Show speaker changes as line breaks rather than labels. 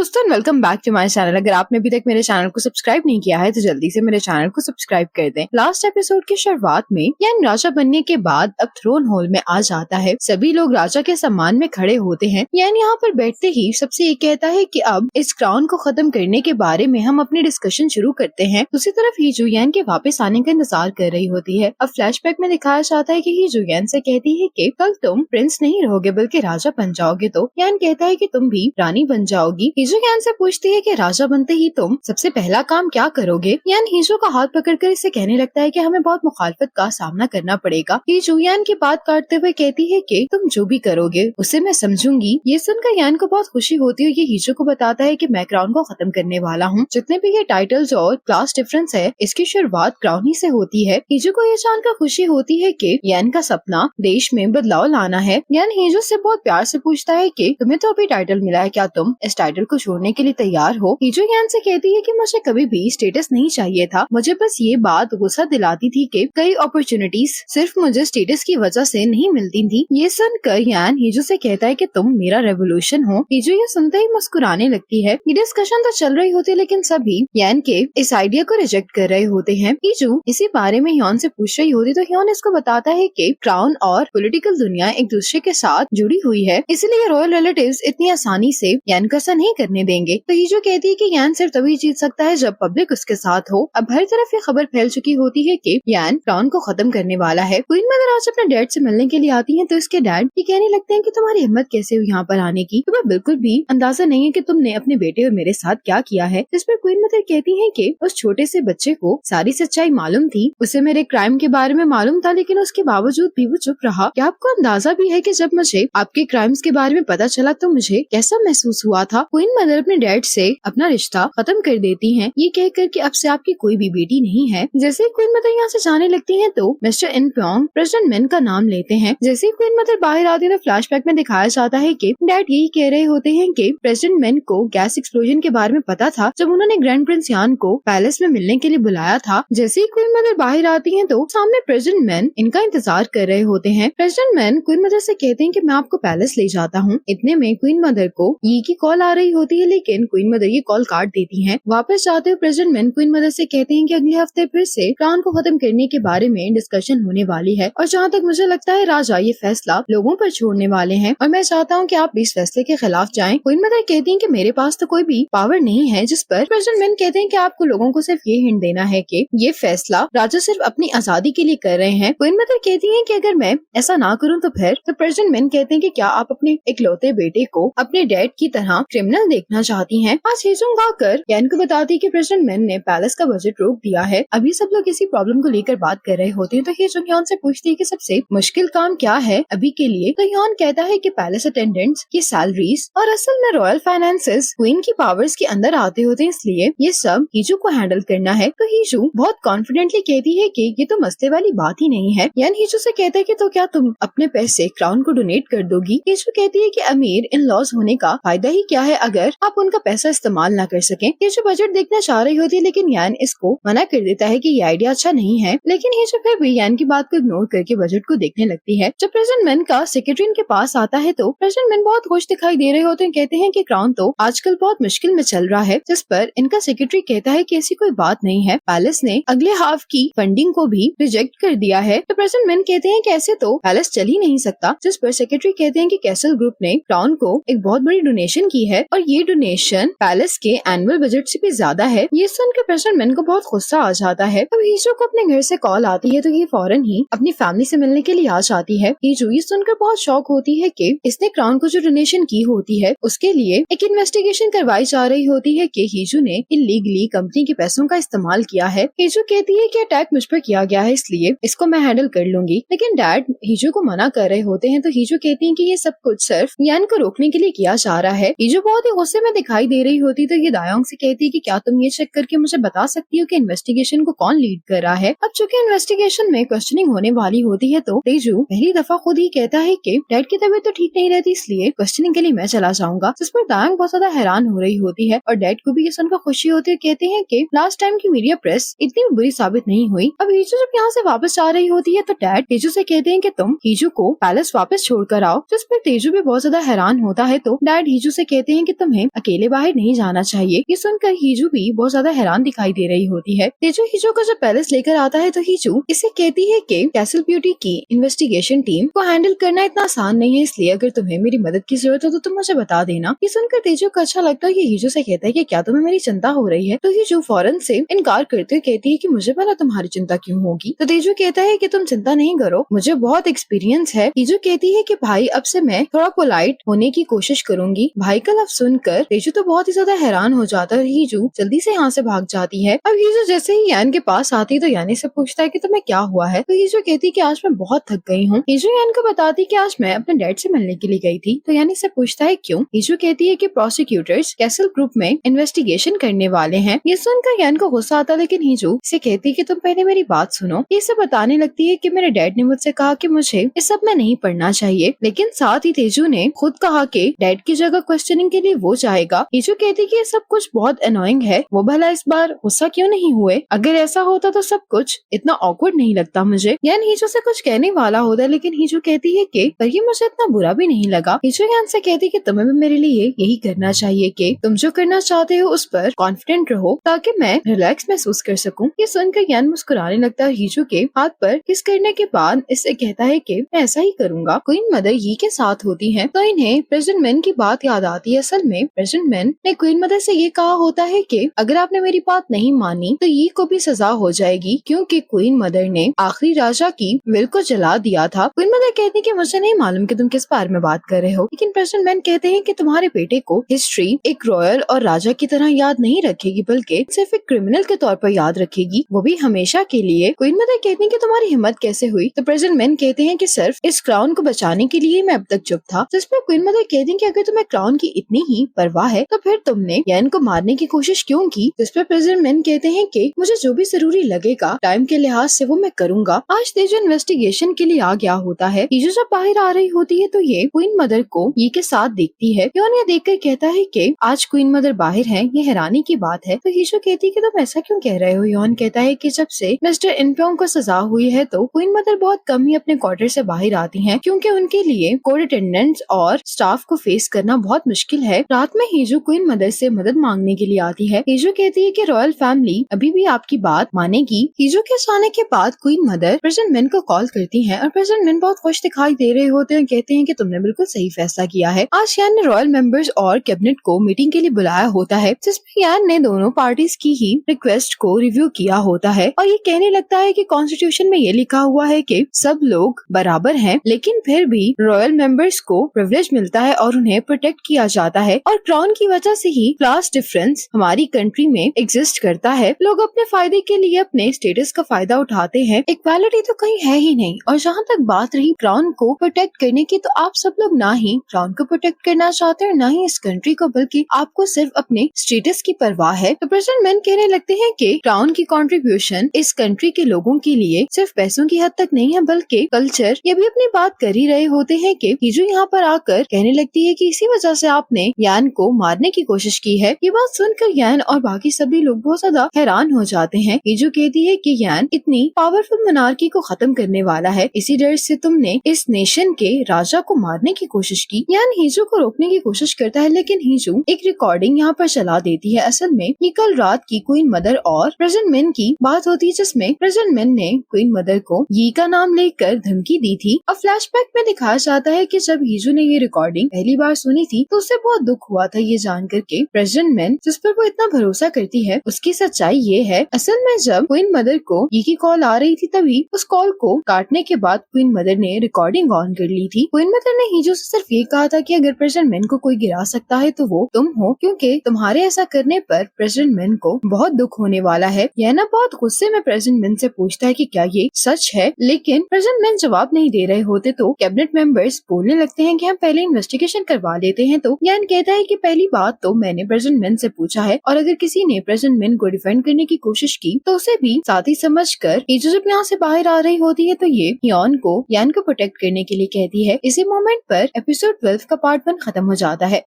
दोस्तों, welcome back to my channel. अगर आपने अभी तक मेरे चैनल को सब्सक्राइब नहीं किया है तो जल्दी से मेरे चैनल को सब्सक्राइब कर दें। लास्ट एपिसोड की शुरुआत में यान राजा बनने के बाद अब थ्रोन हॉल में आ जाता है। सभी लोग राजा के सम्मान में खड़े होते हैं। यान यहाँ पर बैठते ही सबसे ये कहता है कि अब इस क्राउन को खत्म करने के बारे में हम अपनी डिस्कशन शुरू करते हैं। दूसरी तरफ हीजू यान के वापस आने का इंतजार कर रही होती है। अब फ्लैशबैक में दिखाया जाता है कि हीजू यान से कहती है कि कल तुम प्रिंस नहीं रहोगे बल्कि राजा बन जाओगे। तो यान कहता है कि तुम भी रानी बन जाओगी। हीजू यान से पूछती है कि राजा बनते ही तुम सबसे पहला काम क्या करोगे। यान हीजू का हाथ पकड़कर इसे कहने लगता है कि हमें बहुत मुखालफत का सामना करना पड़ेगा। हीजू यान की बात काटते हुए कहती है कि तुम जो भी करोगे उसे मैं समझूंगी। ये सुनकर यान को बहुत खुशी होती है। ये हीजू को बताता है कि मैं क्राउन को खत्म करने वाला हूँ। जितने भी ये टाइटल्स और क्लास डिफरेंस है इसकी शुरुआत क्राउन ही से होती है। हीजू को ये जानकर खुशी होती है कि यान का सपना देश में बदलाव लाना है। यान हीजू से बहुत प्यार से पूछता है कि तुम्हें तो अभी टाइटल मिला है, क्या तुम इस टाइटल को छोड़ने के लिए तैयार हो। हीजू यान से कहती है कि मुझे कभी भी स्टेटस नहीं चाहिए था, मुझे बस ये बात गुस्सा दिलाती थी कि कई अपॉर्चुनिटीज सिर्फ मुझे स्टेटस की वजह से नहीं मिलती थी। ये सुनकर यान हीजू से कहता है कि तुम मेरा रेवोल्यूशन हो। हीजू ये सुनते ही मुस्कुराने लगती है। ये डिस्कशन तो चल रही होती है लेकिन सभी यान के इस आइडिया को रिजेक्ट कर रहे होते हैं। हीजू इसी बारे में ह्योन से पूछ रही होती तो ह्योन इसको बताता है कि क्राउन और पॉलिटिकल दुनिया एक दूसरे के साथ जुड़ी हुई है, इसलिए रॉयल रिलेटिव्स इतनी आसानी से यान को ऐसा नहीं करने देंगे। तो हीजू कहती है कि यान सिर्फ तभी जीत सकता है जब पब्लिक उसके साथ हो। अब हर तरफ ये खबर फैल चुकी होती है कि यान क्राउन को खत्म करने वाला है। क्वीन मदर आज अपने डैड से मिलने के लिए आती हैं तो इसके डैड ये कहने लगते हैं कि तुम्हारी हिम्मत कैसे हुई यहाँ पर आने की, तुम्हें बिल्कुल भी अंदाजा नहीं है कि तुमने अपने बेटे और मेरे साथ क्या किया है। जिस पर क्वीन मदर कहती है कि उस छोटे से बच्चे को सारी सच्चाई मालूम थी, उसे मेरे क्राइम के बारे में मालूम था लेकिन उसके बावजूद भी वो चुप रहा। क्या आपको अंदाजा भी है कि जब मुझे आपके क्राइम्स के बारे में पता चला तो मुझे कैसा महसूस हुआ था। क्वीन मदर अपने डैड से अपना रिश्ता खत्म कर देती हैं, ये कहकर कि अब से आपकी कोई भी बेटी नहीं है। जैसे ही क्वीन मदर यहाँ से जाने लगती हैं तो मिस्टर इन प्योंग प्रेसिडेंट मेन का नाम लेते हैं। जैसे ही क्वीन मदर बाहर आती है तो फ्लैशबैक में दिखाया जाता है कि डैड यही कह रहे होते हैं कि प्रेसिडेंट मेन को गैस एक्सप्लोजन के बारे में पता था जब उन्होंने ग्रैंड प्रिंस यान को पैलेस में मिलने के लिए बुलाया था। जैसे ही क्वीन मदर बाहर आती है तो सामने प्रेसिडेंट मेन इनका इंतजार कर रहे होते हैं। प्रेसिडेंट मेन क्वीन मदर से कहते हैं कि मैं आपको पैलेस ले जाता हूँ। इतने में क्वीन मदर को ये की कॉल आ रही होती है लेकिन क्वीन मदर ये कॉल काट देती हैं। वापस जाते हुए प्रेसिडेंट मेन क्वीन मदर से कहते हैं कि अगले हफ्ते फिर से क्राउन को खत्म करने के बारे में डिस्कशन होने वाली है और जहाँ तक मुझे लगता है राजा ये फैसला लोगों पर छोड़ने वाले हैं और मैं चाहता हूँ कि आप इस फैसले के खिलाफ जाएं। क्वीन मदर कहती हैं कि मेरे पास तो कोई भी पावर नहीं है। जिस पर प्रेसिडेंट मेन कहते हैं कि आपको लोगों को सिर्फ ये हिंट देना है कि ये फैसला राजा सिर्फ अपनी आजादी के लिए कर रहे हैं। क्वीन मदर कहती हैं कि अगर मैं ऐसा ना करूँ तो फिर तो प्रेसिडेंट मेन कहते हैं कि क्या आप अपने इकलौते बेटे को अपने डैड की तरह क्रिमिनल देखना चाहती हैं। आज हीजू आकर यान को बताती है कि प्रेसिडेंट मेन ने पैलेस का बजट रोक दिया है। अभी सब लोग इसी प्रॉब्लम को लेकर बात कर रहे होते हैं तो हीजू ह्योन से पूछती है कि सबसे मुश्किल काम क्या है अभी के लिए। तो ह्योन कहता है कि पैलेस अटेंडेंट्स की सैलरीज और असल में रॉयल फाइनेंसेस क्वीन की पावर्स के अंदर आते होते हैं, इसलिए ये सब हीजू को हैंडल करना है। तो हीजू बहुत कॉन्फिडेंटली कहती है कि ये तो मसले वाली बात ही नहीं है। यान हीजू से कहता है कि तो क्या तुम अपने पैसे क्राउन को डोनेट कर दोगी। हीजू कहती है कि अमीर इन लॉज होने का फायदा ही क्या है अगर आप उनका पैसा इस्तेमाल ना कर सकें। हीजू बजट देखना चाह रही होती है लेकिन यान इसको मना कर देता है कि ये आइडिया अच्छा नहीं है। लेकिन हीजू फिर भी यान की बात को इग्नोर करके बजट को देखने लगती है। जब प्रेसिडेंट मेन का सेक्रेटरी इनके पास आता है तो प्रेसिडेंट मेन बहुत खुश दिखाई दे रहे होते हैं। कहते हैं कि क्राउन तो आजकल बहुत मुश्किल में चल रहा है। जिस पर इनका सेक्रेटरी कहता है कि ऐसी कोई बात नहीं है, पैलेस ने अगले हाफ की फंडिंग को भी रिजेक्ट कर दिया है। तो प्रेसिडेंट मेन कहते हैं कि ऐसे तो पैलेस चल ही नहीं सकता। जिस पर सेक्रेटरी कहते हैं कि कैसल ग्रुप ने क्राउन को एक बहुत बड़ी डोनेशन की है और ये डोनेशन पैलेस के एनुअल बजट से भी ज्यादा है। ये सुनकर प्रेसिडेंट मेन को बहुत गुस्सा आ जाता है। अब हीजू को अपने घर से कॉल आती है तो ये फौरन ही अपनी फैमिली से मिलने के लिए आ जाती है। हीजू ये सुनकर बहुत शॉक होती है कि इसने क्राउन को जो डोनेशन की होती है उसके लिए एक इन्वेस्टिगेशन करवाई जा रही होती है कि हीजू ने इलीगली कंपनी के पैसों का इस्तेमाल किया है। हीजू कहती है कि अटैक मुझ पर किया गया है इसलिए इसको मैं हैंडल कर लूंगी, लेकिन डैड हीजू को मना कर रहे होते हैं। तो हीजू कहती है कि ये सब कुछ सिर्फ यान को रोकने के लिए किया जा रहा है। हीजू बहुत ही गुस्से में दिखाई दे रही होती तो ये दायोंग से कहती है कि क्या तुम ये चेक करके मुझे बता सकती हो कि इन्वेस्टिगेशन को कौन लीड कर रहा है। अब चूंकि इन्वेस्टिगेशन में क्वेश्चनिंग होने वाली होती है तो तेजू पहली दफा खुद ही कहता है कि डैड की तबीयत तो ठीक नहीं रहती इसलिए क्वेश्चनिंग के लिए मैं चला जाऊंगा। जिस पर दायोंग बहुत ज्यादा हैरान हो रही होती है और डैड को भी ये सुनकर खुशी होती है। कहते हैं कि लास्ट टाइम की मीडिया प्रेस इतनी बुरी साबित नहीं हुई। अब हीजू जब यहाँ से वापस जा रही होती है तो डैड तेजू से कहते हैं कि तुम हीजू को पैलेस वापस छोड़कर आओ। जिस पर तेजू भी बहुत ज्यादा हैरान होता है तो डैड हीजू से कहते हैं कि तुम तुम्हें अकेले बाहर नहीं जाना चाहिए। ये सुनकर हीजू भी बहुत ज्यादा हैरान दिखाई दे रही होती है। तेजू हीजू को जब पैलेस लेकर आता है तो हीजू इसे कहती है कि कैसल ब्यूटी की इन्वेस्टिगेशन टीम को हैंडल करना इतना आसान नहीं है, इसलिए अगर तुम्हें मेरी मदद की जरूरत हो तो तुम मुझे बता देना। ये सुनकर तेजू को अच्छा लगता है। ये हीजू से कहता है कि क्या तुम्हें मेरी चिंता हो रही है? तो हीजू फौरन से इनकार करते हुए कहती है कि मुझे भला तुम्हारी चिंता क्यों होगी? तो तेजू कहता है कि तुम चिंता नहीं करो, मुझे बहुत एक्सपीरियंस है। हीजू कहती है कि भाई अब से मैं थोड़ा पोलाइट होने की कोशिश करूंगी। भाई का लफ्ज सुनकर तेजू तो बहुत ही ज्यादा हैरान हो जाता है। हीजू जल्दी से यहाँ से भाग जाती है। अब हीजू जैसे ही यान के पास आती तो यानी से पूछता है कि तुम्हें क्या हुआ है? तो हीजू कहती है कि आज मैं बहुत थक गई हूँ। हीजू यान को बताती कि आज मैं अपने डैड से मिलने के लिए गई थी। तो यानी से पूछता है क्यों? हीजू कहती है कि प्रोसिक्यूटर्स कैसल ग्रुप में इन्वेस्टिगेशन करने वाले हैं। ये सुनकर यान को गुस्सा आता, लेकिन हीजू से कहती है कि तुम पहले मेरी बात सुनो। ये सब बताने लगती है कि मेरे डैड ने मुझसे कहा कि मुझे इस सब में नहीं पढ़ना चाहिए, लेकिन साथ ही तेजू ने खुद कहा कि डैड की जगह क्वेश्चनिंग के लिए वो जाएगा। हीजू कहती कि ये सब कुछ बहुत अनोइंग है, वो भला इस बार गुस्सा क्यों नहीं हुए? अगर ऐसा होता तो सब कुछ इतना ऑकवर्ड नहीं लगता मुझे। यान हीजू से कुछ कहने वाला होता है, लेकिन हीजू कहती है कि पर ये मुझे इतना बुरा भी नहीं लगा। हीजू यान से कहती कि तुम्हें भी मेरे लिए यही करना चाहिए कि तुम जो करना चाहते हो उस पर कॉन्फिडेंट रहो ताकि मैं रिलैक्स महसूस कर सकूं। ये सुनकर यान मुस्कुराने लगता है। हीजू के हाथ पर किस करने के बाद इससे कहता है कि मैं ऐसा ही करूंगा। क्वीन मदर यी के साथ होती है तो इन्हें प्रेसिडेंट मेन की बात याद आती है। असल में प्रेसिडेंट मेन ने क्वीन मदर से ये कहा होता है कि अगर आपने मेरी बात नहीं मानी तो यी को भी सजा हो जाएगी, क्योंकि क्वीन मदर ने आखिरी राजा की विल को जला दिया था। क्वीन मदर कहती है कि मुझे नहीं मालूम कि तुम किस बारे में बात कर रहे हो, लेकिन प्रेसिडेंट मेन कहते हैं कि तुम्हारे बेटे को हिस्ट्री एक रॉयल और राजा की तरह याद नहीं रखेगी, बल्कि सिर्फ एक क्रिमिनल के तौर पर याद रखेगी, वो भी हमेशा के लिए। क्वीन मदर कहती है कि तुम्हारी हिम्मत कैसे हुई? तो प्रेसिडेंट मेन कहते हैं कि सिर्फ इस क्राउन को बचाने के लिए मैं अब तक चुप था। जिसमें क्वीन मदर कहती है कि अगर तुम्हें क्राउन की इतनी ही परवाह है तो फिर तुमने यान को मारने की कोशिश क्यों की? जिसपे प्रेसिडेंट मेन कहते हैं कि मुझे जो भी जरूरी लगेगा टाइम के लिहाज से वो मैं करूंगा। आज तेजू इन्वेस्टिगेशन के लिए आ गया होता है। हीजू जब बाहर आ रही होती है तो ये क्वीन मदर को ये के साथ देखती है। योन ये देखकर कहता है कि आज क्वीन मदर बाहर है, ये हैरानी की बात है। तो हीजू कहती है कि तुम ऐसा क्यों कह रहे हो? योन कहता है कि जब से मिस्टर इनप्योंग को सजा हुई है तो क्वीन मदर बहुत कम ही अपने क्वार्टर से बाहर आती हैं, क्योंकि उनके लिए कोर्ट अटेंडेंट्स और स्टाफ को फेस करना बहुत मुश्किल है। रात में हीजू क्वीन मदर से मदद मांगने के लिए आती है। हीजू कहती है कि रॉयल फैमिली अभी भी आपकी बात मानेगी। हीजू के जाने के बाद क्वीन मदर प्रेसिडेंट मेन को कॉल करती है और प्रेसिडेंट मेन बहुत खुश दिखाई दे रहे होते हैं। कहते हैं कि तुमने बिल्कुल सही फैसला किया है। आज यान ने रॉयल मेंबर्स और कैबिनेट को मीटिंग के लिए बुलाया होता है, जिसमें यान ने दोनों पार्टीज की ही रिक्वेस्ट को रिव्यू किया होता है और ये कहने लगता है कि कॉन्स्टिट्यूशन में ये लिखा हुआ है कि सब लोग बराबर हैं, लेकिन फिर भी रॉयल मेंबर्स को प्रिविलेज मिलता है और उन्हें प्रोटेक्ट किया जाता है, और क्राउन की वजह से ही क्लास डिफरेंस हमारी कंट्री में एग्जिस्ट करता है। लोग अपने फायदे के लिए अपने स्टेटस का फायदा उठाते हैं, इक्वालिटी तो कहीं है ही नहीं। और जहाँ तक बात रही क्राउन को प्रोटेक्ट करने की, तो आप सब लोग ना ही क्राउन को प्रोटेक्ट करना चाहते हैं, ना ही इस कंट्री को, बल्कि आपको सिर्फ अपने स्टेटस की परवाह है। तो प्रेसिडेंट मेन कहने लगते हैं कि क्राउन की कंट्रीब्यूशन इस कंट्री के लोगों के लिए सिर्फ पैसों की हद तक नहीं है, बल्कि कल्चर। ये भी अपनी बात कर ही रहे होते हैं कि हीजू यहाँ पर आकर कहने लगती है कि इसी वजह से आपने यान को मारने की कोशिश की है। ये बात सुनकर यान और बाकी सभी लोग बहुत ज्यादा हैरान हो जाते हैं। हीजू कहती है कि यान इतनी पावरफुल मोनार्की को खत्म करने वाला है, इसी डर से तुमने इस नेशन के राजा को मारने की कोशिश की। यान हीजू को रोकने की कोशिश करता है, लेकिन हीजू एक रिकॉर्डिंग यहाँ पर चला देती है। असल में ये कल रात की क्वीन मदर और प्रेसिडेंट मेन की बात होती है, जिसमें प्रेसिडेंट मेन ने क्वीन मदर को यी का नाम लेकर धमकी दी थी। और फ्लैशबैक में दिखाया जाता है कि जब हीजू ने ये रिकॉर्डिंग पहली बार सुनी थी तो उसे बहुत दुख हुआ था ये जानकर के प्रेसिडेंट मेन जिस पर वो इतना भरोसा करती है उसकी सच्चाई ये है। असल में जब क्वीन मदर को यी की कॉल आ रही थी, तभी उस कॉल को काटने के बाद क्वीन मदर ने रिकॉर्डिंग ऑन कर ली थी। क्वीन मदर ने हीजू से सिर्फ ये कहा था कि अगर प्रेसिडेंट मेन को कोई गिरा सकता है तो वो तुम हो, क्योंकि तुम्हारे ऐसा करने पर प्रेसिडेंट मेन को बहुत दुख होने वाला है। यह ना बहुत गुस्से में प्रेसिडेंट मेन से पूछता है कि क्या ये सच है, लेकिन प्रेसिडेंट मेन जवाब नहीं दे रहे होते तो कैबिनेट मेंबर्स बोलने लगते हैं कि हम पहले इन्वेस्टिगेशन करवा लेते हैं। तो यान कहता है कि पहली बात तो मैंने प्रेसिडेंट मेन से पूछा है, और अगर किसी ने प्रेसिडेंट मेन को डिफेंड करने की कोशिश की तो उसे भी साथी समझकर हीजू जब यहाँ से बाहर आ रही होती है तो ये यान को प्रोटेक्ट करने के लिए कहती है। इसी मोमेंट पर एपिसोड 12 का पार्ट 1 खत्म हो जाता है।